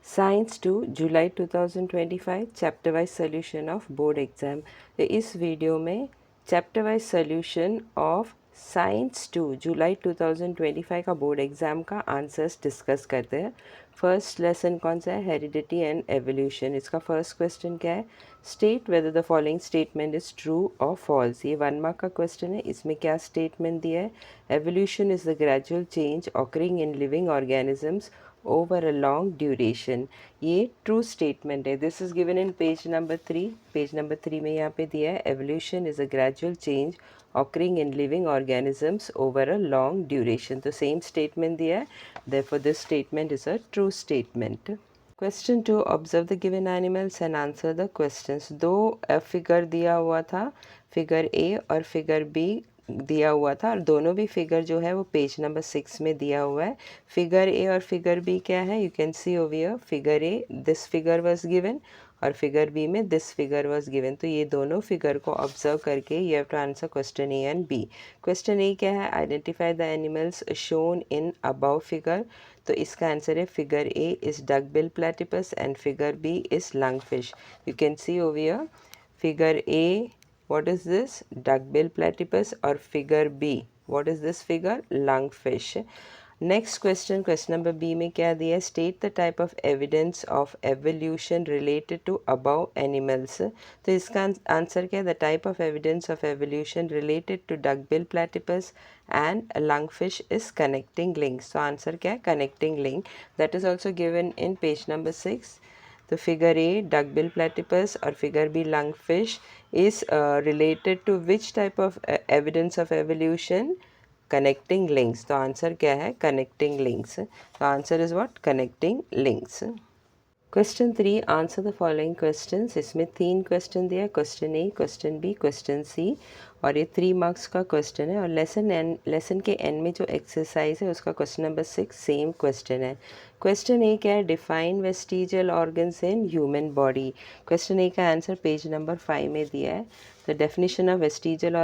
Science 2 July 2025 chapter wise solution of board exam. तो इस video में chapter wise solution of science 2 जुलाई 2025 का board exam का answers discuss करते हैं। फर्स्ट लेसन कौन सा है? Heredity and evolution. इसका फर्स्ट क्वेश्चन क्या है? State whether the following statement is true और फॉल्स। ये 1 मार्क का क्वेश्चन है। इसमें क्या स्टेटमेंट दिया है? Evolution is the gradual change occurring in living organisms over a long duration. ये ट्रू स्टेटमेंट है। This is given in page number 3। Page number 3 में यहाँ पे दिया है evolution is a gradual change occurring in living organisms over a long duration। तो same statement दिया है, therefore this statement is a true statement। Question 2, observe the given animals and answer the questions। दो figure दिया हुआ था, figure A और figure B दिया हुआ था, और दोनों भी फिगर जो है वो पेज नंबर 6 में दिया हुआ है। फिगर ए और फिगर बी क्या है? You can see over here, figure A this figure was given और फिगर बी में दिस फिगर वाज गिवन। तो ये दोनों फिगर को ऑब्जर्व करके you have to answer question A and B. Question A क्या है? Identify the animals shown in above figure. तो इसका आंसर है figure A is duck bill platypus and figure B is lung fish. You can see over here, figure A what is this? Duck bill platypus, और figure B what is this figure? Lungfish। Next question, question number B में क्या दिया है? State the type of evidence of evolution related to above animals. तो इसका answer क्या है? The type of evidence of evolution related to duck bill platypus and lungfish is connecting links. तो answer क्या है? Connecting link. That is also given in page number 6। तो figure A duck bill platypus और figure B lungfish is related to which type of evidence of evolution? Connecting links। तो answer क्या है? connecting links। तो answer is what? connecting links। Question 3, answer the following questions. इसमें 3 question दिया है, question ए, question B, question सी, और ये 3 marks का क्वेश्चन है। और लेसन के एंड में जो एक्सरसाइज है उसका क्वेश्चन नंबर 6 सेम क्वेश्चन है। क्वेश्चन ए क्या है? Define vestigial organs in human body. Question A का आंसर पेज नंबर 5 में दिया है। The definition of vestigial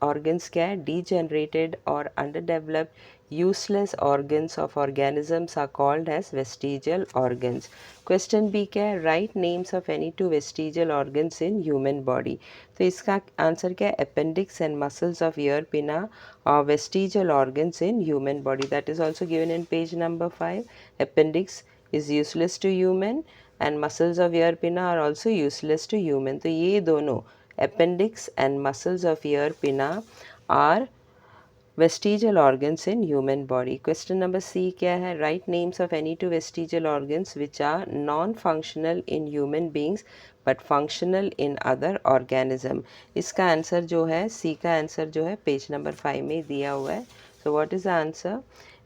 organs क्या है? डीजेनरेटेड और under developed useless organs of organisms are called as vestigial organs। Question B क्या है? Write names of any two vestigial organs in human body. तो इसका आंसर क्या है? Appendix and muscles of ear pinna और vestigial organs in human body. That is also given in page number 5। Appendix is useless to human and muscles of ear pinna are also useless to human. तो ये दोनों appendix and muscles of ear pinna are vestigial organs in human body। Question number C क्या है? Write names of any two vestigial organs which are non-functional in human beings but functional in other organism। इसका answer जो है, C का answer जो है page number 5 में दिया हुआ है। So what is the answer?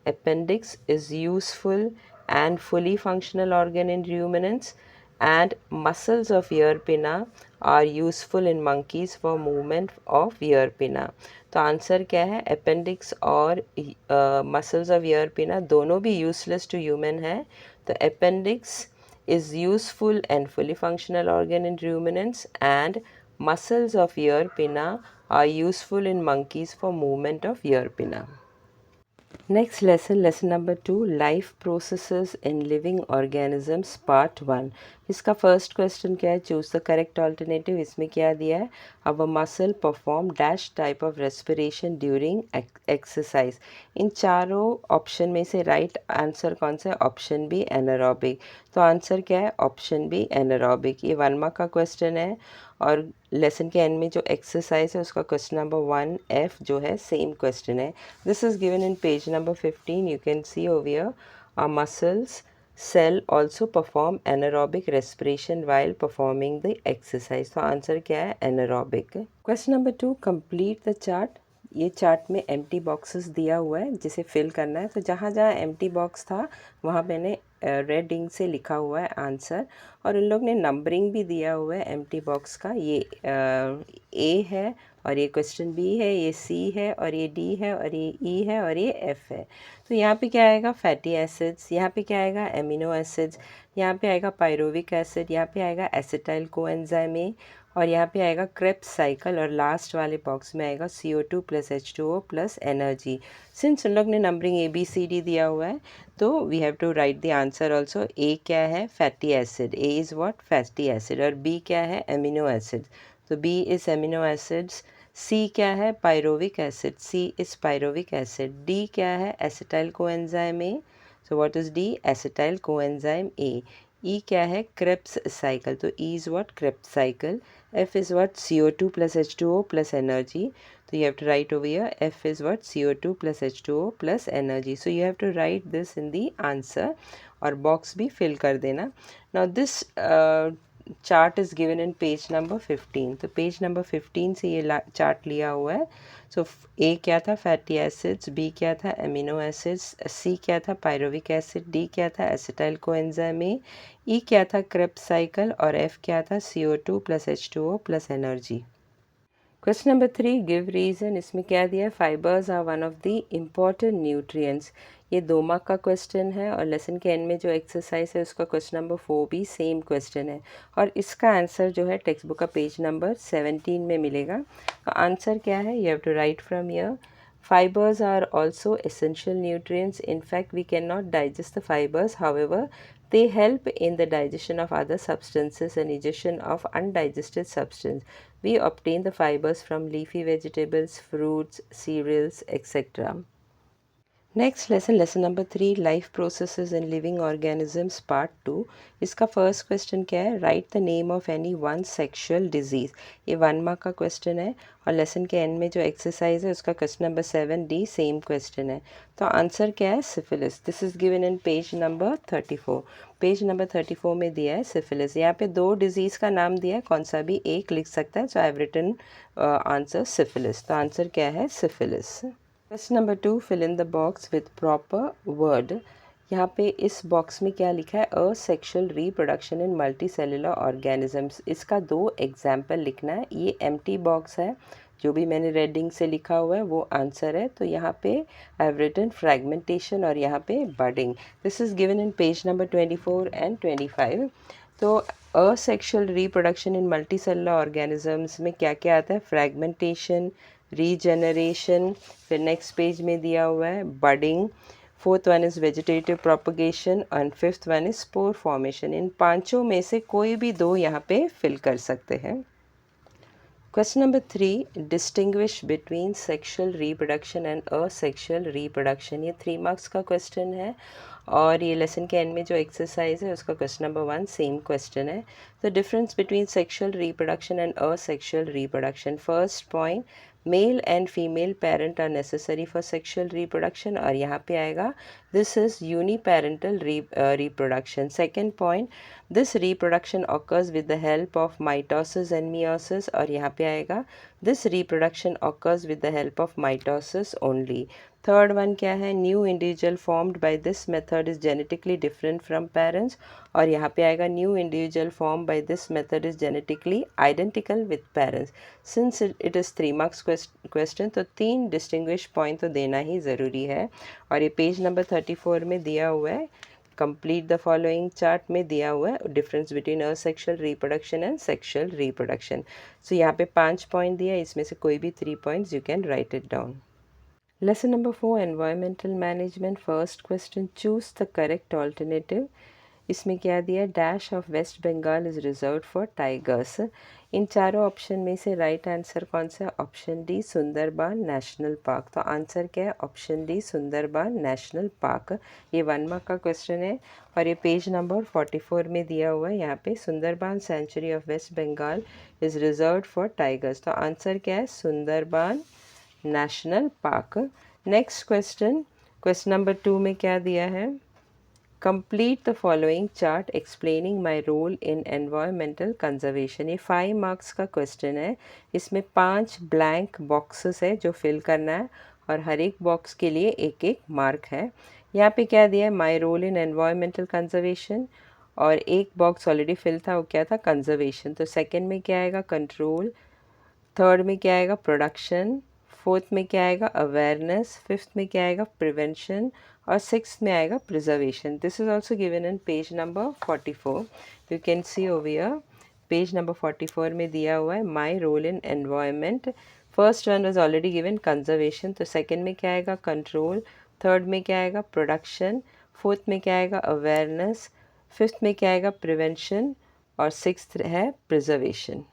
Appendix is useful and fully functional organ in ruminants and muscles of ear pinna are useful in monkeys for movement of ear pinna। तो answer क्या है? Appendix और muscles of ear पिना दोनों भी useless to human है। तो appendix is useful and fully functional organ in ruminants and muscles of ear pinna are useful in monkeys for movement of ear pinna. Next lesson, lesson number 2, life processes in living organisms part 1। इसका first question क्या है? Choose the correct alternative. इसमें क्या दिया है? Our muscle perform dash type of respiration during exercise. इन चारों option में से राइट आंसर कौन सा है? Option B anaerobic. तो आंसर क्या है? Option B anaerobic. ये 1 मार्क का क्वेश्चन है, और लेसन के एंड में जो एक्सरसाइज है उसका क्वेश्चन नंबर 1F जो है सेम क्वेश्चन है। This is given in page number 15। You can see over here, our muscles cell also perform anaerobic respiration while performing the exercise। तो आंसर क्या है? anaerobic। Question number 2, complete the chart. ये chart में empty boxes दिया हुआ है जिसे fill करना है। तो जहाँ जहाँ एम्प्टी बॉक्स था वहाँ मैंने रेड इंक से लिखा हुआ है आंसर, और इन लोग ने नंबरिंग भी दिया हुआ है एम्प्टी बॉक्स का। ये ए है, और ये क्वेश्चन बी है, ये सी है, और ये डी है, और ये ई है, और ये एफ है। तो यहाँ पे क्या आएगा? Fatty acids. यहाँ पे क्या आएगा? Amino acids. यहाँ पे आएगा पायरोविक एसिड। यहाँ पे आएगा एसिटाइल कोएंजाइम ए, और यहाँ पे आएगा क्रेब्स साइकिल और लास्ट वाले बॉक्स में आएगा CO2 plus H2O plus energy. Since उन लोग ने नंबरिंग ABCD दिया हुआ है तो we have to write the answer also. A क्या है? Fatty acid, A is what? Fatty acid. और बी क्या है? एमिनो एसिड, तो B is amino acids. C क्या है? Pyruvic acid, C is pyruvic acid. D क्या है? Acetyl coenzyme A, so what is D? Acetyl coenzyme A. E क्या है? क्रेब्स साइकिल, तो E is what? Krebs cycle. F is what? CO2 plus H2O plus energy, so you have to write over here F is what? CO2 plus H2O plus energy. So you have to write this in the answer और box भी fill कर देना. Now this chart is given in page number 15, तो page number 15 से ये chart लिया हुआ है. सो ए क्या था? फैटी एसिड्स, बी क्या था? एमिनो एसिड्स, सी क्या था? पायरोविक एसिड, डी क्या था? एसिटाइल कोएंजाइम ए, ई क्या था? क्रेब्स साइकिल और एफ क्या था? CO2 plus H2O plus energy. Question number 3, give reason. इसमें क्या दिया? Fibres are one of the important nutrients. ये 2 मार्क का क्वेश्चन है और लेसन के एंड में जो एक्सरसाइज है उसका क्वेश्चन नंबर 4 भी सेम क्वेश्चन है और इसका आंसर जो है टेक्स्ट बुक का पेज नंबर 17 में मिलेगा. तो आंसर क्या है? You have to write from here. Fibers are also essential nutrients. In fact, we cannot digest the fibers. However, they help in the digestion of other substances and digestion of undigested substance. We obtain the fibers from leafy vegetables, fruits, cereals, etc. Next lesson, lesson number 3, life processes in living organisms part 2. इसका first question क्या है? Right the name of any one sexual disease. ये 1 mark का question है और lesson के end में जो एक्सरसाइज है उसका question number 7D same question है. तो आंसर क्या है? Syphilis. This is given in page number 34. Page number 34 में दिया है सिफिलिस. यहाँ पे 2 डिजीज़ का नाम दिया है, कौन सा भी एक लिख सकता है. So I have written answer syphilis. तो आंसर क्या है? Syphilis. Question number 2, fill in the box with proper word. यहाँ पे इस बॉक्स में क्या लिखा है? Asexual reproduction in multi cellular organisms. इसका 2 एग्जाम्पल लिखना है. ये एम्प्टी बॉक्स है, जो भी मैंने रेडिंग से लिखा हुआ है वो आंसर है. तो यहाँ पे आई हैव रिटन फ्रैगमेंटेशन और यहाँ पे budding. This is given in page number 24 and 25. तो asexual reproduction in multi cellular organisms में क्या क्या आता है? फ्रैगमेंटेशन, रीजेनरेशन, फिर नेक्स्ट पेज में दिया हुआ है budding, 4th one is vegetative propagation and 5th one is spore formation. इन पांचों में से कोई भी 2 यहाँ पे फिल कर सकते हैं. Question number 3, distinguish between sexual reproduction and asexual reproduction. ये 3 मार्क्स का क्वेश्चन है और ये लेसन के एंड में जो एक्सरसाइज है उसका क्वेश्चन नंबर 1 सेम क्वेश्चन है. The difference between sexual reproduction and asexual reproduction. First point, male and female parent are necessary for sexual reproduction और यहाँ पे आएगा this is uniparental reproduction. Second point, this reproduction occurs with the help of mitosis and meiosis और यहाँ पे आएगा this reproduction occurs with the help of mitosis only. Third one क्या है? New individual formed by this method is genetically different from parents और यहाँ पे आएगा new individual form by this method is genetically identical with parents. Since it is 3 marks question तो 3 distinguish point तो देना ही ज़रूरी है और ये पेज नंबर 34 में दिया हुआ है. कंप्लीट द फॉलोइंग चार्ट में दिया हुआ है difference between asexual reproduction and sexual reproduction. So यहाँ पे 5 पॉइंट दिया है, इसमें से कोई भी 3 points you can write it down. Lesson number 4, environmental management. First question, choose the correct alternative. इसमें क्या दिया? Dash of West Bengal is reserve for tigers. इन चारों ऑप्शन में से राइट आंसर कौन सा है? Option D, Sundarban national park. तो आंसर क्या है? Option D, Sundarban national park. ये 1 मार्क का क्वेश्चन है और ये पेज नंबर 44 में दिया हुआ है. यहाँ पे Sundarban sanctuary of West Bengal is reserve for tigers. तो आंसर क्या है? Sundarban national park. Next question, question number 2 में क्या दिया है? Complete the following chart explaining my role in environmental conservation. ये 5 मार्क्स का क्वेश्चन है. इसमें 5 ब्लैंक बॉक्सेस है जो फिल करना है और हर एक बॉक्स के लिए एक एक मार्क है. यहाँ पे क्या दिया है? My role in environmental conservation और एक बॉक्स ऑलरेडी फिल था, वो क्या था? कंजर्वेशन. तो सेकेंड में क्या आएगा? कंट्रोल. थर्ड में क्या आएगा? प्रोडक्शन. फोर्थ में क्या आएगा? अवेयरनेस. फिफ्थ में क्या आएगा? प्रिवेंशन और सिक्स में आएगा preservation. This is also given in page number 44. You can see over here page number 44 में दिया हुआ है my role in environment. First one was already given conservation, तो सेकेंड में क्या आएगा कंट्रोल, थर्ड में क्या आएगा प्रोडक्शन, फोर्थ में क्या आएगा अवेयरनेस, फिफ्थ में क्या आएगा प्रिवेंशन और सिक्स्थ है preservation.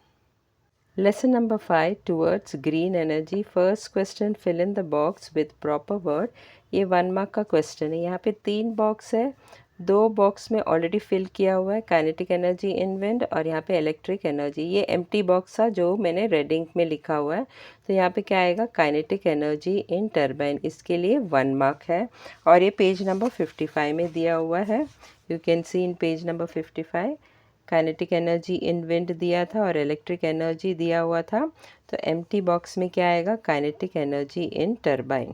Lesson number 5 towards green energy. First question, fill in the box with proper word. ये 1 मार्क का क्वेश्चन है। यहाँ पे 3 बॉक्स है, 2 बॉक्स में ऑलरेडी फिल किया हुआ है काइनेटिक एनर्जी इन विंड और यहाँ पे इलेक्ट्रिक एनर्जी। ये एम्प्टी बॉक्स था जो मैंने रेड इंक में लिखा हुआ है। तो यहाँ पे क्या आएगा काइनेटिक एनर्जी इन टर्बाइन, इसके लिए 1 मार्क है। और ये पेज नंबर 55 में दिया हुआ है, you can see in page number 55 kinetic energy in wind दिया था और इलेक्ट्रिक एनर्जी दिया हुआ था। तो एम्प्टी बॉक्स में क्या आएगा kinetic energy in turbine.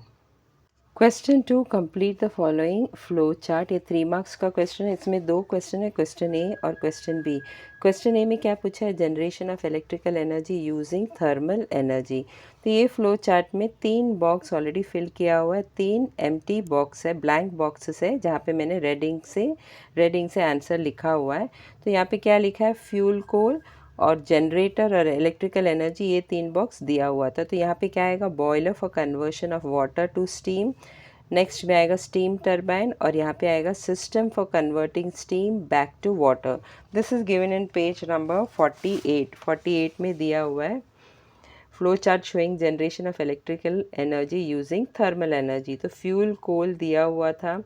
Question 2, complete the following flow chart. ये 3 मार्क्स का क्वेश्चन है, इसमें 2 क्वेश्चन है, क्वेश्चन ए और क्वेश्चन बी। क्वेश्चन ए में क्या पूछा है, generation of electrical energy using thermal energy. तो ये फ्लो चार्ट में 3 बॉक्स ऑलरेडी फिल किया हुआ है, 3 एम्प्टी बॉक्स है, ब्लैंक बॉक्सेस है जहाँ पे मैंने रेड इंक से आंसर लिखा हुआ है। तो यहाँ पे क्या लिखा है फ्यूल कोल और जनरेटर और इलेक्ट्रिकल एनर्जी, ये 3 बॉक्स दिया हुआ था। तो यहाँ पे क्या आएगा boiler for conversion of water to steam, next में आएगा स्टीम टर्बाइन और यहाँ पे आएगा system for converting steam back to water. This is given in page number 48 में दिया हुआ है flow chart showing generation of electrical energy using thermal energy. तो फ्यूल कोल दिया हुआ था,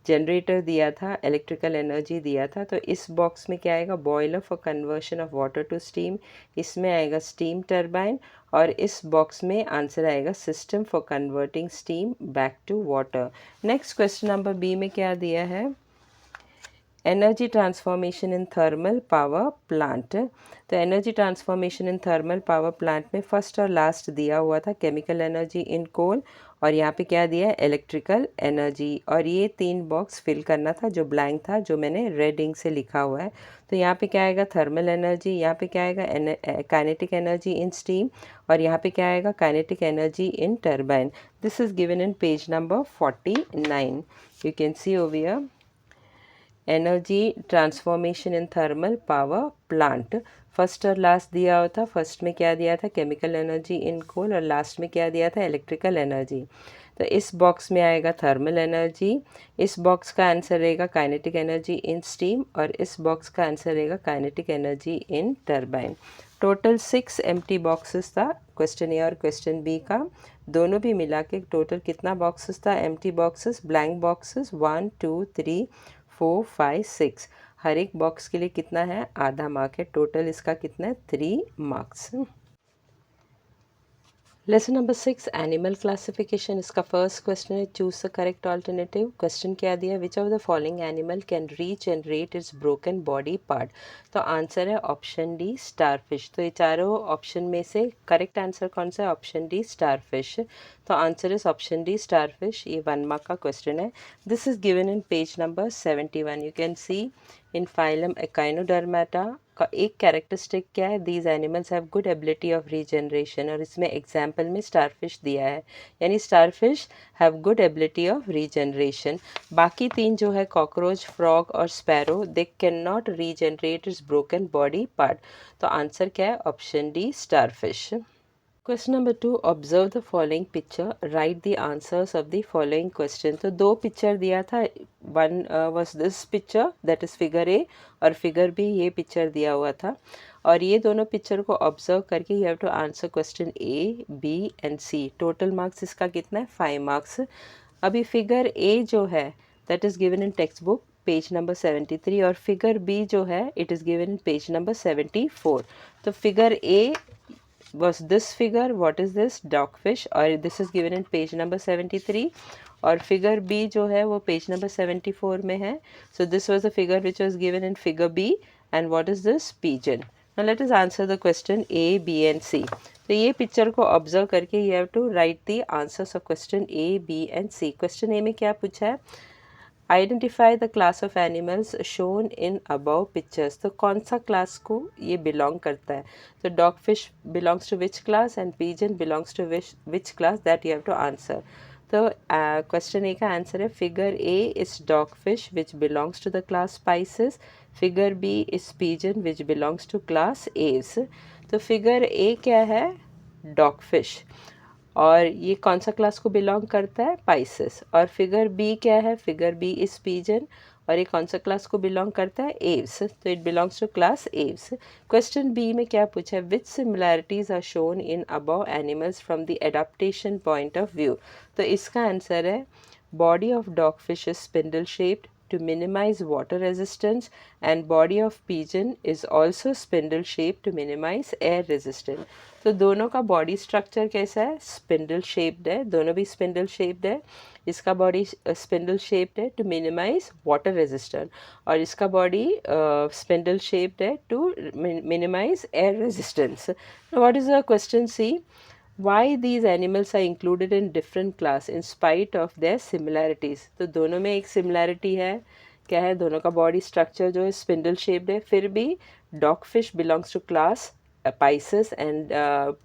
जनरेटर दिया था, इलेक्ट्रिकल एनर्जी दिया था। तो इस बॉक्स में क्या आएगा boiler for conversion of water to steam, इसमें आएगा स्टीम टर्बाइन और इस बॉक्स में आंसर आएगा system for converting steam back to water. Next question number B में क्या दिया है, energy transformation in thermal power plant. तो energy transformation in thermal power plant में फर्स्ट और लास्ट दिया हुआ था केमिकल एनर्जी इन कोल और यहाँ पे क्या दिया है इलेक्ट्रिकल एनर्जी। और ये 3 बॉक्स फिल करना था जो ब्लैंक था, जो मैंने रेड इंक से लिखा हुआ है। तो यहाँ पे क्या आएगा थर्मल एनर्जी, यहाँ पे क्या आएगा काइनेटिक एनर्जी इन स्टीम और यहाँ पे क्या आएगा kinetic energy in turbine. This is given in page number 49, you can see over here energy transformation in thermal power plant. First और लास्ट दिया हुआ था, फर्स्ट में क्या दिया था केमिकल एनर्जी इन कोल और लास्ट में क्या दिया था इलेक्ट्रिकल एनर्जी। तो इस बॉक्स में आएगा थर्मल एनर्जी, इस बॉक्स का आंसर रहेगा काइनेटिक एनर्जी इन स्टीम और इस बॉक्स का आंसर रहेगा kinetic energy in turbine. Total 6 empty boxes था क्वेश्चन ए और क्वेश्चन बी का, दोनों भी मिला के टोटल कितना बॉक्सेस था एम्प्टी बॉक्सेस ब्लैंक बॉक्सेस 1 2 3 4 5 6, हर एक बॉक्स के लिए कितना है आधा मार्क है, टोटल इसका कितना है 3 marks. Lesson number 6 animal classification, इसका फर्स्ट क्वेश्चन है choose the correct alternative. Question क्या दिया, which of the following animal can regenerate it's broken body part. तो आंसर है ऑप्शन डी स्टारफिश। तो ये चारों ऑप्शन में से करेक्ट आंसर कौन सा है, ऑप्शन डी स्टारफिश। तो answer is option D starfish. ये 1 मार्क का क्वेश्चन है। This is given in page number 71, you can see in phylum Echinodermata का एक कैरेक्टरिस्टिक क्या है, these animals have good ability of regeneration और इसमें एग्जाम्पल में स्टारफिश दिया है, यानी starfish have good ability of regeneration. बाकी 3 जो है कॉकरोच, फ्रॉग और sparrow, they can not regenerate it's broken body part. तो आंसर क्या है, option D starfish. Question number 2, observe the following picture, right the answers of the following question. तो 2 picture दिया था, one was this picture that is figure A और figure B ये picture दिया हुआ था और ये दोनों पिक्चर को ऑब्जर्व करके you have to answer question A B and C. Total marks इसका कितना है 5 मार्क्स। अभी फिगर ए जो है that is given in text book page number 73 और फिगर बी जो है it is given in page number 74। तो figure A was this figure, what is this dogfish और this is given in page number 73 और figure B जो है वो page number 74 में है। so this was the figure which was given in figure B and what is this pigeon। now let us answer the question A, B and C। तो ये picture को observe करके you have to write the answers of question A, B and C। Question A में क्या पूछा है, identify the class of animals shown in above pictures. तो कौन सा क्लास को ये बिलोंग करता है, तो dog fish belongs to which class and pigeon belongs to which class, that you have to answer. तो क्वेश्चन ए का आंसर है figure A is dog fish which belongs to the class Pisces, figure B is pigeon which belongs to class Aves. तो figure A क्या है, dog fish, और ये कौन सा क्लास को बिलोंग करता है, पाइसेस। और फिगर बी क्या है, फिगर बी इज पीजन, और ये कौन सा क्लास को बिलोंग करता है, एव्स, तो it belongs to class Aves. Question B में क्या पूछा है, which similarities are shown in above animals from the adaptation point of view. तो इसका आंसर है body of dogfish is spindle shaped to minimize water resistance, and body of pigeon is also spindle shaped to minimize air resistance. तो दोनों का body structure कैसा है, spindle shaped है, दोनों भी स्पिंडल शेप्ड है। इसका बॉडी स्पिंडल शेप्ड है टू मिनिमाइज वाटर रेजिस्टेंस, और इसका बॉडी स्पिंडल शेप्ड है to minimize air resistance. What is the question C, why these animals are included in different class in spite of their similarities। तो दोनों में एक similarity है, क्या है, दोनों का बॉडी स्ट्रक्चर जो है स्पिंडल शेप्ड है, फिर भी dog fish belongs to class Pisces and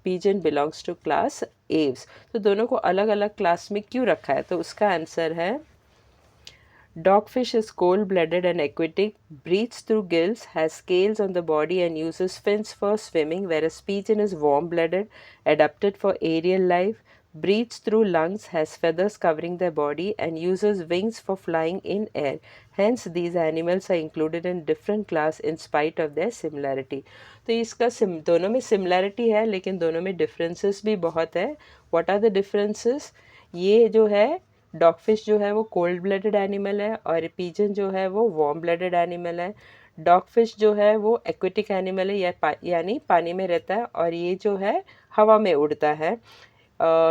pigeon belongs to class Aves. तो दोनों को अलग अलग क्लास में क्यों रखा है, तो उसका आंसर है Dogfish is cold-blooded and aquatic, breathes through gills, has scales on the body and uses fins for swimming, whereas pigeon is warm-blooded, adapted for aerial life, breathes through lungs, has feathers covering their body and uses wings for flying in air. Hence, these animals are included in different class in spite of their similarity. तो इसका दोनों में similarity है लेकिन दोनों में differences भी बहुत है. What are the differences? ये जो है डॉगफिश जो है वो कोल्ड ब्लडेड एनिमल है और पीजन जो है वो वार्म ब्लडेड एनिमल है। डॉगफिश जो है वो एक्वेटिक एनिमल है यानी पानी में रहता है, और ये जो है हवा में उड़ता है।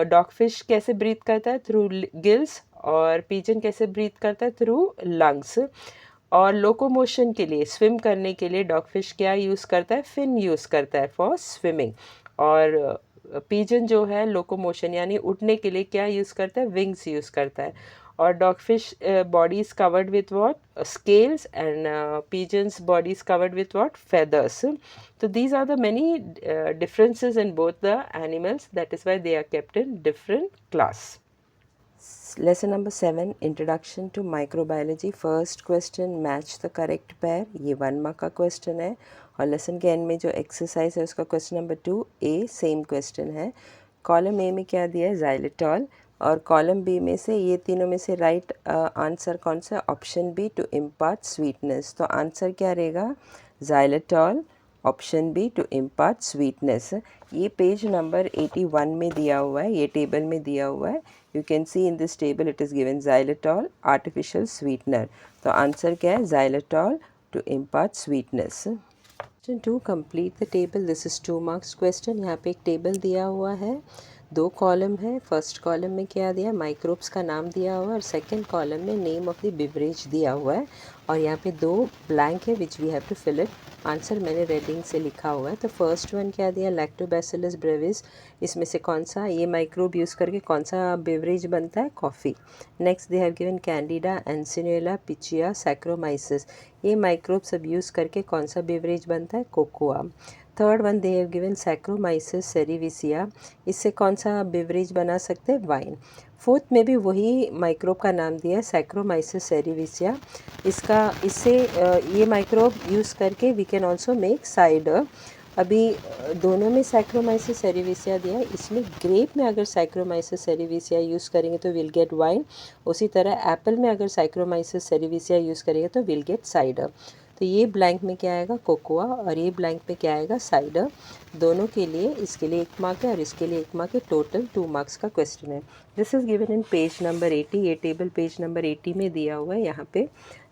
डॉगफिश कैसे ब्रीथ करता है, थ्रू गिल्स, और पीजन कैसे ब्रीथ करता है, थ्रू लंग्स। और लोकोमोशन के लिए, स्विम करने के लिए डॉगफिश क्या यूज़ करता है, फिन यूज़ करता है फॉर स्विमिंग। और पीजन जो है लोकोमोशन यानी उड़ने के लिए क्या यूज़ करता है, विंग्स यूज़ करता है। और dogfish body is covered with what, scales, and pigeon's body is covered with what, feathers. So these are the many differences in both the animals, that is why they are kept in different class. Lesson number 7, introduction to microbiology. First question, match the correct pair, ये 1 mark का question है। और lesson के end में जो exercise है उसका question number 2 ए same question है। कॉलम ए में क्या दिया है, xylitol, और कॉलम बी में से ये तीनों में से राइट आंसर कौन सा, option B, to impart sweetness. तो आंसर क्या रहेगा, xylitol, option B, to impart sweetness. ये पेज नंबर 81 में दिया हुआ है, ये टेबल में दिया हुआ है। You can see in this table it is given xylitol artificial sweetener. तो आंसर क्या है, xylitol to impart sweetness. Question 2, complete the table. This is 2 marks question. यहाँ पे एक टेबल दिया हुआ है, 2 कॉलम है। फर्स्ट कॉलम में क्या दिया है, माइक्रोब्स का नाम दिया हुआ है, और सेकंड कॉलम में नेम ऑफ द बिवरेज दिया हुआ है। और यहाँ पे 2 ब्लैंक है which we have to fill it. Answer मैंने रेडिंग से लिखा हुआ है। तो फर्स्ट वन क्या दिया, लैक्टोबैसिलस ब्रेविस, इसमें से कौन सा, ये माइक्रोब यूज़ करके कौन सा बेवरेज बनता है, coffee. Next they have given Candida Hansenula Pichia Saccharomyces, ये माइक्रोब सब यूज़ करके कौन सा बेवरेज बनता है, cocoa. Third one they have given Saccharomyces cerevisiae, इससे कौन सा बेवरेज बना सकते हैं, वाइन। फोर्थ में भी वही माइक्रोब का नाम दिया है, सैक्रोमाइसिस सेरिविसिया, इससे ये माइक्रोब यूज़ करके we can also make cider. अभी दोनों में सैक्रोमाइसिस सेरिविसिया दिया है, इसमें ग्रेप में अगर सैक्रोमाइसिस सेरिविसिया यूज़ करेंगे तो विल गेट वाइन, उसी तरह एप्पल में अगर सैक्रोमाइसिस सेरिविसिया यूज़ करेंगे तो विल गेट साइडर। तो ये ब्लैंक में क्या आएगा, कोकोआ, और ये ब्लैंक में क्या आएगा, साइडर। दोनों के लिए, इसके लिए 1 मार्क है और इसके लिए 1 मार्क है, टोटल 2 मार्क्स का क्वेश्चन है। This is given in page number 80, ये टेबल पेज नंबर 80 में दिया हुआ है। यहाँ पे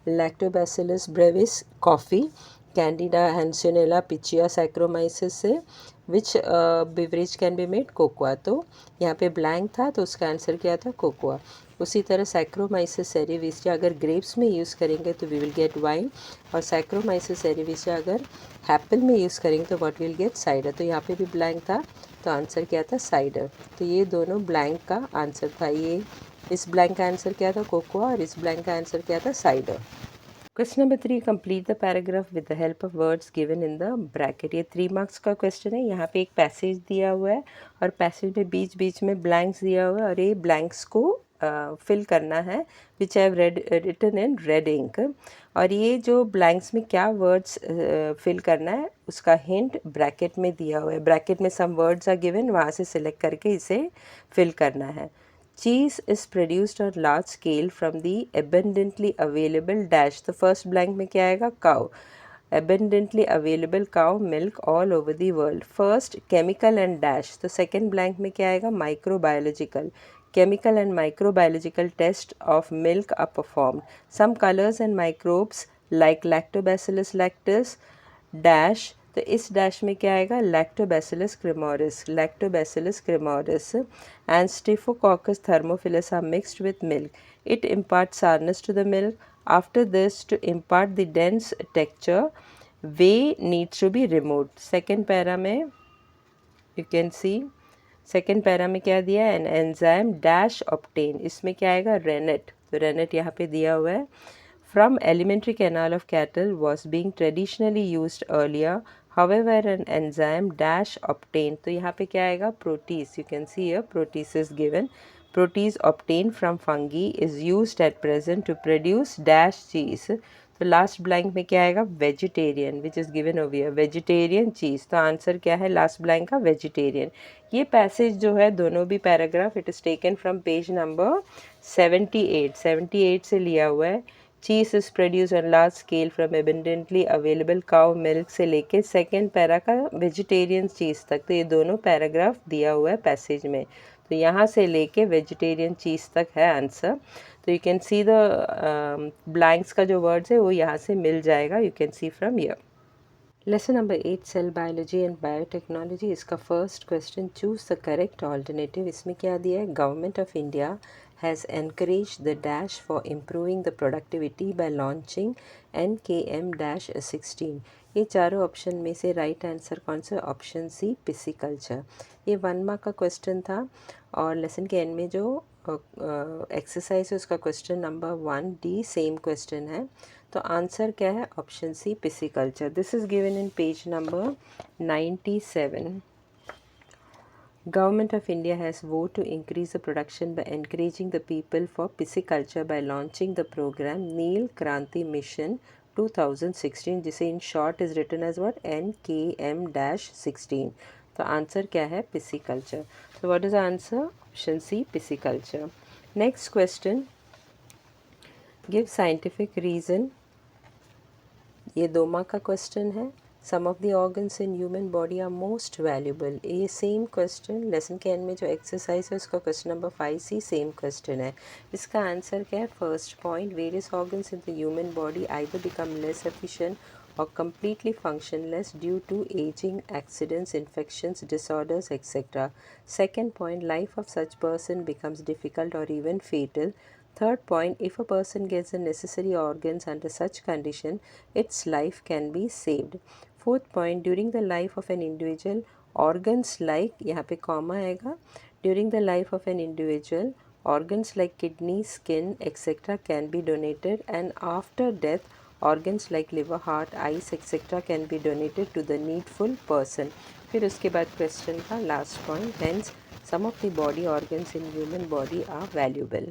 Lactobacillus brevis coffee, Candida Hansenula Pichia Saccharomyces से which beverage can be made, cocoa. तो यहाँ पे ब्लैंक था तो उसका आंसर क्या था, कोकोआ। उसी तरह सैक्रोमाइसिस सेरिविसिया अगर ग्रेप्स में यूज़ करेंगे तो वी विल गेट वाइन, और सैक्रोमाइसिस सेरिविसिया अगर एप्पल में यूज़ करेंगे तो व्हाट विल गेट, साइडर। तो यहाँ पे भी ब्लैंक था तो आंसर क्या था, साइडर। तो ये दोनों ब्लैंक का आंसर था। ये इस ब्लैंक का आंसर क्या था, कोकोआ, और इस ब्लैंक का आंसर क्या था, cider. Question number 3, complete the paragraph with the help of words given in the bracket. ये 3 मार्क्स का क्वेश्चन है। यहाँ पे एक पैसेज दिया हुआ है और पैसेज में बीच बीच में ब्लैंक्स दिया हुआ है, और ये ब्लैंक्स को फिल करना है which I have written in red ink. और ये जो ब्लैंक्स में क्या वर्ड्स फिल करना है उसका हिंट ब्रैकेट में दिया हुआ है। ब्रैकेट में सम वर्ड्स आर गिवन, वहाँ से सिलेक्ट करके इसे फिल करना है। Cheese is produced on large scale from the abundantly available dash. तो फर्स्ट ब्लैंक में क्या आएगा? Cow. abundantly available cow milk all over the world. First chemical and dash, तो second blank में क्या आएगा? Microbiological. Chemical and microbiological tests of milk are performed. Some colors and microbes like lactobacillus lactis dash, तो इस dash में क्या आएगा? Lactobacillus cremoris, Lactobacillus cremoris and Streptococcus thermophilus are mixed with milk. It imparts sourness to the milk. After this, to impart the dense texture, whey needs to be removed. Second para में you can see, second para में क्या दिया है? An enzyme dash obtain. इसमें क्या आएगा? rennet. तो rennet यहाँ पे दिया हुआ है. From alimentary canal of cattle was being traditionally used earlier. However, an enzyme dash obtained. तो यहाँ पे क्या आएगा? protease. You can see here protease is given. Protease obtained from fungi is used at present to produce dash cheese. तो last blank में क्या आएगा? Vegetarian which is given over here, vegetarian cheese. तो आंसर क्या है last blank का? Vegetarian. ये passage जो है दोनों भी paragraph it is taken from page number 78 से लिया हुआ है. Cheese is produce on large scale from abundantly available cow milk से लेके सेकेंड पैरा का वेजिटेरियन चीज़ तक. तो ये दोनों पैराग्राफ दिया हुआ है पैसेज में. तो यहाँ से लेके वेजिटेरियन चीज़ तक है आंसर. तो you can see the blanks का जो वर्ड्स है वो यहाँ से मिल जाएगा. You can see from here. Lesson number 8 cell biology and biotechnology. इसका first question choose the correct alternative. इसमें क्या दिया है? Government of India has encouraged the dash for improving the productivity by launching NKM-16. ये चारों option में से right answer कौन सा? Option C, pisciculture. ये 1 मार्क का क्वेश्चन था और लेसन के एंड में जो एक्सरसाइज है उसका question number 1D same question है. तो आंसर क्या है? Option C, pisciculture. This is given in page number 97. Government of India has vowed to increase the production by encouraging the people for pisciculture by launching the program Neel Kranti Mission 2016, जिसे in short is written as what? NKM-16. तो answer क्या है? pisciculture. So what is the answer? Option C, pisciculture. Next question. Give scientific reason. ये 2 mark का question है. Some of the organs in human body are most valuable. ये same question lesson के end में जो exercise है उसका question number 5C same question है. इसका आंसर क्या है? First point, various organs in the human body either become less efficient or completely functionless due to aging, accidents, infections, disorders, etc. Second point, life of such person becomes difficult or even fatal. Third point, if a person gets the necessary organs under such condition, its life can be saved. Fourth point, during the life of an individual, organs like, यहाँ पे comma आएगा, during the life of an individual, organs like kidney, skin, etc. can be donated, and after death, organs like liver, heart, eyes, etc. can be donated to the needful person. फिर उसके बाद question का last point, hence some of the body organs in human body are valuable.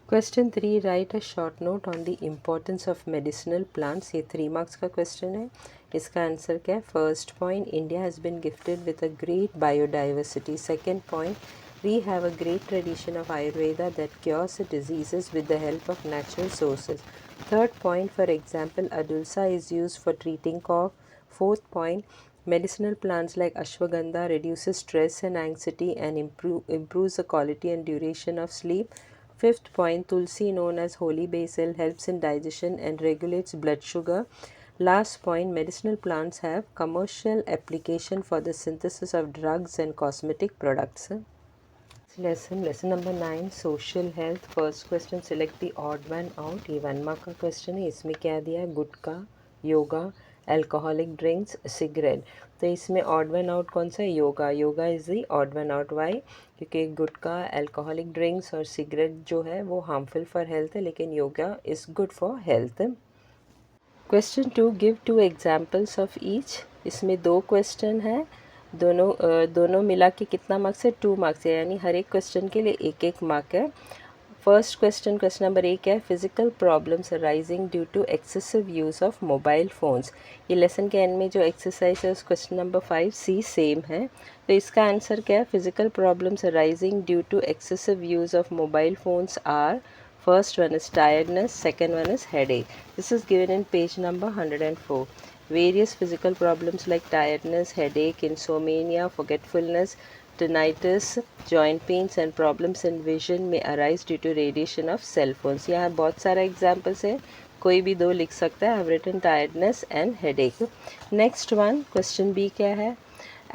Question 3, write a short note on the importance of medicinal plants. ये 3 marks का question है. इसका answer क्या है? First point, India has been gifted with a great biodiversity. Second point, we have a great tradition of Ayurveda that cures diseases with the help of natural sources. Third point, for example, Adulsa is used for treating cough. Fourth point, medicinal plants like ashwagandha reduces stress and anxiety and improves the quality and duration of sleep. Fifth point, Tulsi, known as holy basil, helps in digestion and regulates blood sugar. Last point, medicinal plants have commercial application for the synthesis of drugs and cosmetic products. Lesson number 9, social health. First question, select the odd one out. ये 1 mark का question है. इसमें क्या दिया है? Gutkha, yoga, alcoholic drinks, cigarette. तो इसमें odd one out कौन सा है? Yoga. Yoga is the odd one out. Why? क्योंकि गुटखा, अल्कोहलिक ड्रिंक्स और सिगरेट जो है वो हार्मफुल फॉर हेल्थ है, लेकिन yoga is good for health. Question 2, give 2 examples of each. इसमें 2 क्वेश्चन है. दोनों मिला के कितना मार्क्स है? 2 मार्क्स है, यानी हर एक क्वेश्चन के लिए 1-1 मार्क है. फर्स्ट क्वेश्चन नंबर ए क्या है, physical problems arising due to excessive use of mobile phones. ये लेसन के एंड में जो एक्सरसाइज है उस क्वेश्चन नंबर 5 सी सेम है। तो इसका आंसर क्या है, physical problems arising due to excessive use of mobile phones are, first one is tiredness, second one is headache. This is given in page number 104. Various physical problems like tiredness, headache, insomnia, forgetfulness, tinnitus, joint pains and problems in vision may arise due to radiation of cell phones. यहाँ बहुत सारा examples है, कोई भी दो लिख सकता है. I have written tiredness and headache. Next one, question B क्या है,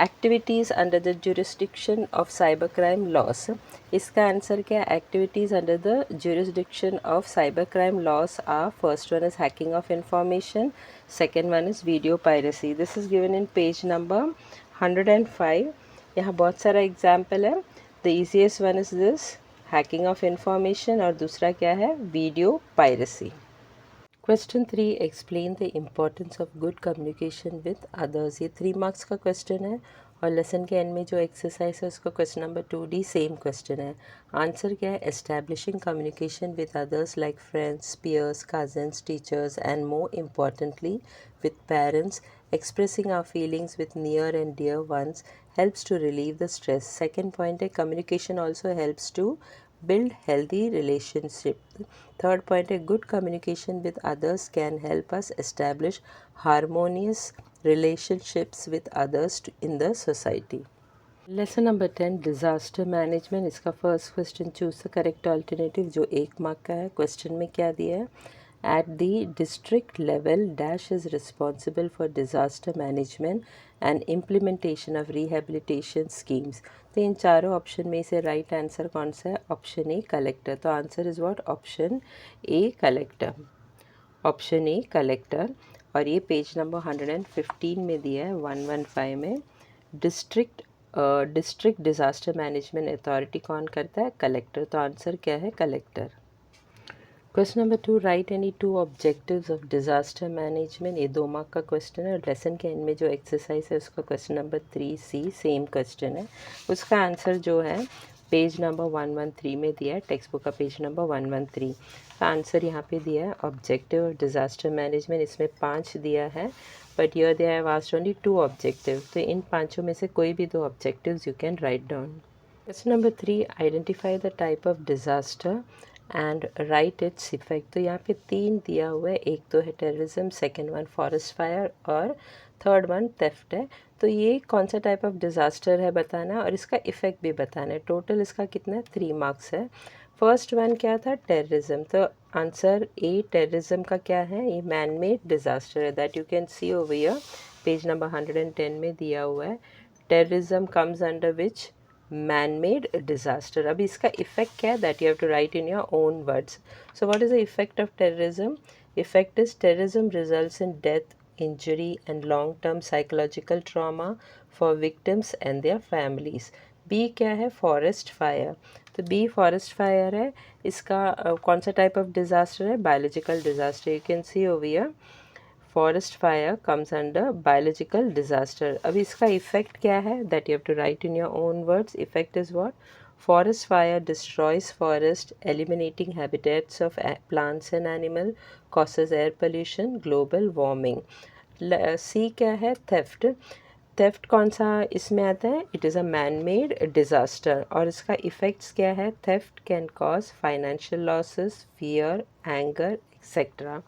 activities under the jurisdiction of cyber crime laws. इसका आंसर क्या है, activities under the jurisdiction of cyber crime laws are, first one is hacking of information, second one is video piracy. This is given in page number 105. यहाँ बहुत सारा example है. The easiest one is this hacking of information और दूसरा क्या है, video piracy. Question 3, explain the importance of good communication with others. ये 3 marks का क्वेश्चन है और लेसन के एंड में जो एक्सरसाइज है उसका question number 2D same question है. आंसर क्या है, establishing communication with others like friends, peers, cousins, teachers and more importantly with parents, expressing our feelings with near and dear ones helps to relieve the stress. Second point है, communication also helps to build healthy relationship. Third point है, good communication with others can help us establish harmonious relationships with others in the society. Lesson number 10, disaster management. इसका first question, choose the correct alternative, जो 1 mark का है. Question में क्या दिया है, at the district level dash is responsible for disaster management and implementation of rehabilitation schemes. तो इन चारों ऑप्शन में से राइट आंसर कौन सा है, ऑप्शन ए कलेक्टर. तो answer is what, option A collector. Option A collector. और ये पेज नंबर 115 में दिया है, 115 में. डिस्ट्रिक्ट डिज़ास्टर मैनेजमेंट अथॉरिटी कौन करता है, कलेक्टर. तो आंसर क्या है, collector. Question number 2, right any 2 objectives of disaster management. ये 2 मार्क का क्वेश्चन है और लेसन के एंड में जो एक्सरसाइज है उसका question number 3C same question है. उसका आंसर जो है पेज नंबर 113 में दिया है, टेक्स्ट बुक का पेज नंबर 113 का आंसर यहाँ पे दिया है, ऑब्जेक्टिव ऑफ डिज़ास्टर मैनेजमेंट. इसमें 5 दिया है but here they have asked only 2 objective. तो इन पाँचों में से कोई भी 2 objectives you can write down. Question number 3, identify the type of disaster and right its effect. तो यहाँ पे 3 दिया हुआ है, एक तो है terrorism, second one forest fire और थर्ड वन थेफ्ट है. तो ये कौन सा टाइप ऑफ डिज़ास्टर है बताना है और इसका इफेक्ट भी बताना है. टोटल इसका कितना है, 3 मार्क्स है. फर्स्ट वन क्या था, टेररिज्म. तो आंसर ए टेररिज्म का क्या है, ये मैन मेड डिज़ास्टर है. That you can see over here, page number 110 में दिया हुआ है. Terrorism comes under which, man-made disaster. अब इसका इफेक्ट क्या है, that you have to write in your own words. So what is the effect of terrorism? Effect is terrorism results in death, injury and long-term psychological trauma for victims and their families. B क्या है, forest fire. तो B forest fire है. इसका कौन सा type of disaster है, biological disaster. You can see over here, forest fire comes under biological disaster. अब इसका इफेक्ट क्या है, that you have to write in your own words. Effect is what, forest fire destroys forest, eliminating habitats of plants and animal, causes air pollution, global warming. C क्या है, theft. Theft कौन सा इसमें आता है, it is a man made disaster और इसका effects क्या है, theft can cause financial losses, fear, anger etcetera.